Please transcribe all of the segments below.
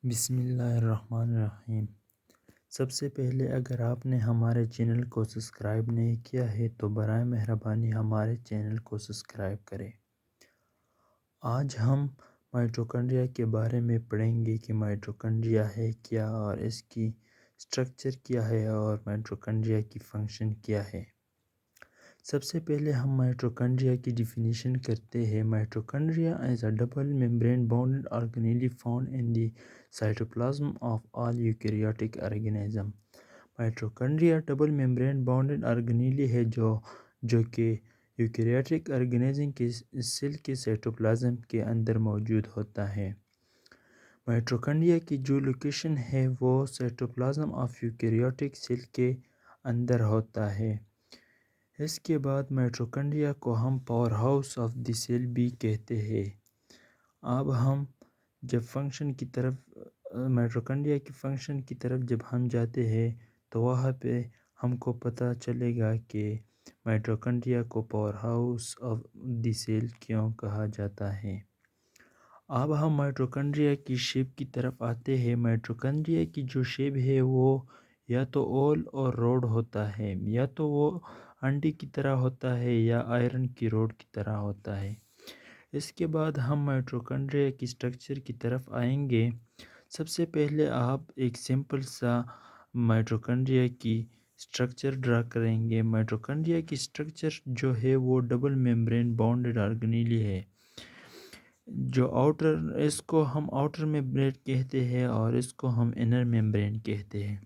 بسم اللہ الرحمن الرحیم۔ سب سے پہلے اگر آپ نے ہمارے چینل کو سبسکرائب نہیں کیا ہے تو برائے مہربانی ہمارے چینل کو سبسکرائب کریں۔ آج ہم مائٹوکونڈریا کے بارے میں پڑھیں گے کہ مائٹوکونڈریا ہے کیا اور اس کی سٹرکچر کیا ہے اور مائٹوکونڈریا کی فنکشن کیا ہے۔ سب سے پہلے ہم مائٹوکونڈریا کی ڈیفینیشن کرتے ہیں۔ Mitochondria is a double membrane bounded organelle found in the cytoplasm of all eukaryotic organism۔ Mitochondria double membrane bounded organelle ہے جو کہ یوکیریوٹک آرگنیزم کے سیل کے سائٹوپلازم کے اندر موجود ہوتا ہے۔ مائٹوکونڈریا کی جو لوکیشن ہے وہ سائٹوپلازم آف یوکیریوٹک سیل کے اندر ہوتا ہے۔ اس کے بعد مائٹوکونڈریا کو ہم power house of the sale بھی کہتے ہیں۔ اب ہم جب فنکشن کی طرف مائٹوکونڈریا کی فنکشن کی طرف جب ہم جاتے ہیں تو وہاں پہ ہم کو پتہ چلے گا کہ مائٹوکونڈریا کو power house of the sale کیوں کہا جاتا ہے۔ اب ہم مائٹوکونڈریا کی شیپ کی طرف آتے ہیں۔ مائٹوکونڈریا کی جو شیپ ہے وہ یا تو اول اور روڈ ہوتا ہے، یا تو وہ انڈے کی طرح ہوتا ہے یا آئرن کی روڈ کی طرح ہوتا ہے۔ اس کے بعد ہم مائٹوکونڈریا کی سٹرکچر کی طرف آئیں گے۔ سب سے پہلے آپ ایک سمپل سا مائٹوکونڈریا کی سٹرکچر ڈرا کریں گے۔ مائٹوکونڈریا کی سٹرکچر جو ہے وہ ڈبل ممبرین باؤنڈڈ آرگنیلی ہے۔ جو اس کو ہم آؤٹر ممبرین کہتے ہیں اور اس کو ہم انر ممبرین کہتے ہیں۔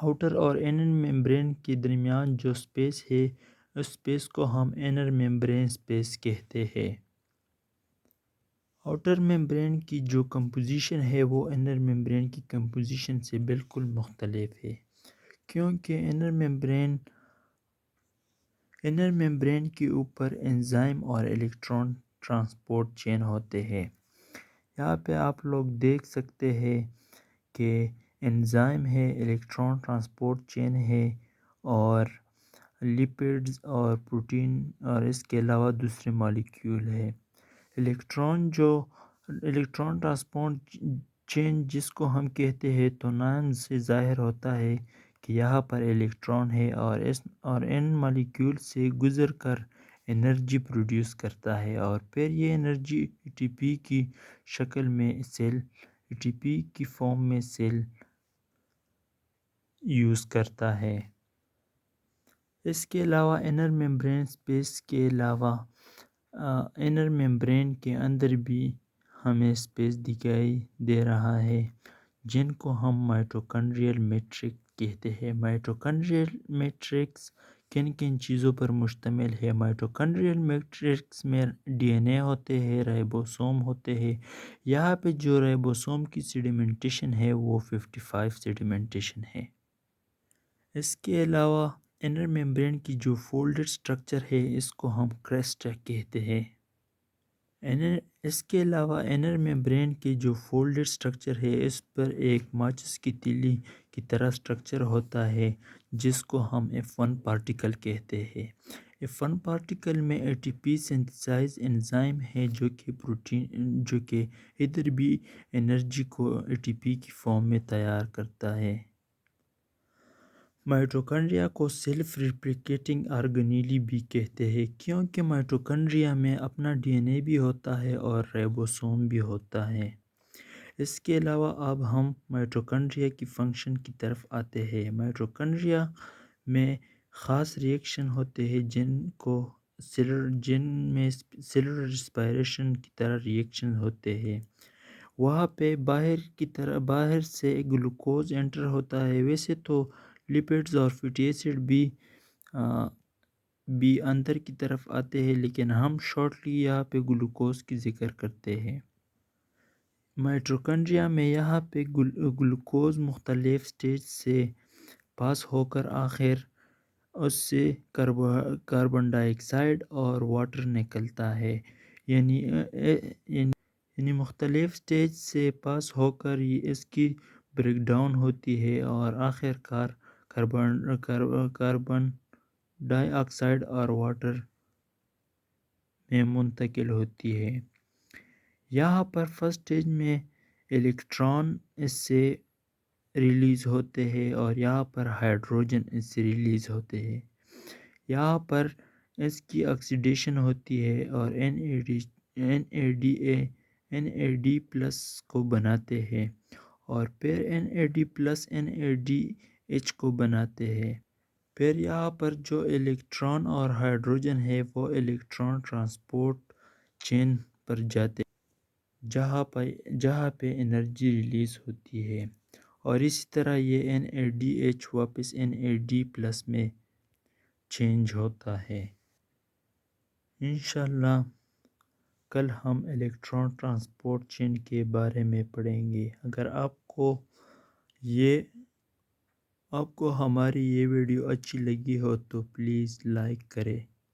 آؤٹر اور انر ممبرین کے درمیان جو سپیس ہے اس سپیس کو ہم انر ممبرین سپیس کہتے ہیں۔ آؤٹر ممبرین کی جو کمپوزیشن ہے وہ انر ممبرین کی کمپوزیشن سے بالکل مختلف ہے، کیونکہ انر ممبرین کے اوپر انزائم اور الیکٹران ٹرانسپورٹ چین ہوتے ہیں۔ یہاں پہ آپ لوگ دیکھ سکتے ہیں کہ انزائم ہے، الیکٹران ٹرانسپورٹ چین ہے اور لپڈز اور پروٹین اور اس کے علاوہ دوسرے مالیکیول ہے۔ الیکٹران ٹرانسپورٹ چین جس کو ہم کہتے ہیں تو نام سے ظاہر ہوتا ہے کہ یہاں پر الیکٹران ہے اور ان مالیکیول سے گزر کر انرجی پروڈیوس کرتا ہے اور پھر یہ انرجی اے ٹی پی کی شکل میں اے ٹی پی کی فارم میں سیل یوز کرتا ہے۔ اس کے علاوہ انر ممبرین سپیس کے علاوہ انر ممبرین کے اندر بھی ہمیں سپیس دکھائی دے رہا ہے جن کو ہم مائٹوکونڈریل میٹرکس کہتے ہیں۔ مائٹوکونڈریل میٹرکس کن کن چیزوں پر مشتمل ہے؟ مائٹوکونڈریل میٹرکس میں ڈی این اے ہوتے ہیں، رائبوسوم ہوتے ہیں۔ یہاں پہ جو رائبوسوم کی سیڈیمنٹیشن ہے وہ 55 سیڈیمنٹیشن ہے۔ اس کے علاوہ انر ممبرین کی جو فولڈڈ سٹرکچر ہے اس کو ہم کریسٹ کہتے ہیں۔ اس کے علاوہ انر ممبرین کی جو فولڈڈ سٹرکچر ہے اس پر ایک ماچس کی تیلی کی طرح سٹرکچر ہوتا ہے جس کو ہم F1 پارٹیکل کہتے ہیں۔ F1 پارٹیکل میں A T P synthesize enzyme ہے جو کہ ادھر بھی انرجی کو اے ٹی پی کی فارم میں تیار کرتا ہے۔ مائٹوکونڈریا کو سیلف ریپلیکیٹنگ آرگنیلی بھی کہتے ہیں کیونکہ مائٹوکونڈریا میں اپنا ڈی این اے بھی ہوتا ہے اور رائبوسوم بھی ہوتا ہے۔ اس کے علاوہ اب ہم مائٹوکونڈریا کی فنکشن کی طرف آتے ہیں۔ مائٹوکونڈریا میں خاص ریئیکشن ہوتے ہیں جن میں سیلولر ریسپائریشن کی طرح ریئیکشن ہوتے ہیں۔ وہاں پہ باہر سے گلوکوز انٹر ہوتا ہے۔ ویسے تو لپڈز اور فیٹی ایسڈ بھی اندر کی طرف آتے ہیں لیکن ہم شارٹلی یہاں پہ گلوکوز کی ذکر کرتے ہیں۔ مائٹوکونڈریا میں یہاں پہ گلوکوز مختلف سٹیج سے پاس ہو کر آخر اس سے کاربن ڈائی آکسائڈ اور واٹر نکلتا ہے، یعنی مختلف سٹیج سے پاس ہو کر اس کی بریک ڈاؤن ہوتی ہے اور آخر کار کاربن ڈائی آکسائڈ اور واٹر میں منتقل ہوتی ہے۔ یہاں پر فرسٹ سٹیج میں الیکٹران اس سے ریلیز ہوتے ہیں اور یہاں پر ہائیڈروجن اس سے ریلیز ہوتے ہیں. یہاں پر اس کی آکسیڈیشن ہوتی ہے اور این اے ڈی پلس کو بناتے ہیں اور پھر این اے ڈی پلس این اے ڈی ایچ کو بناتے ہیں. پھر یہاں پر جو الیکٹران اور ہائیڈروجن ہے وہ الیکٹران ٹرانسپورٹ چین پر جاتے ہیں جہاں پہ انرجی ریلیز ہوتی ہے اور اسی طرح یہ این اے ڈی ایچ واپس این اے ڈی پلس میں چینج ہوتا ہے. انشاءاللہ کل ہم الیکٹران ٹرانسپورٹ چین کے بارے میں پڑھیں گے. اگر آپ کو ہماری یہ ویڈیو اچھی لگی ہو تو پلیز لائک کریں.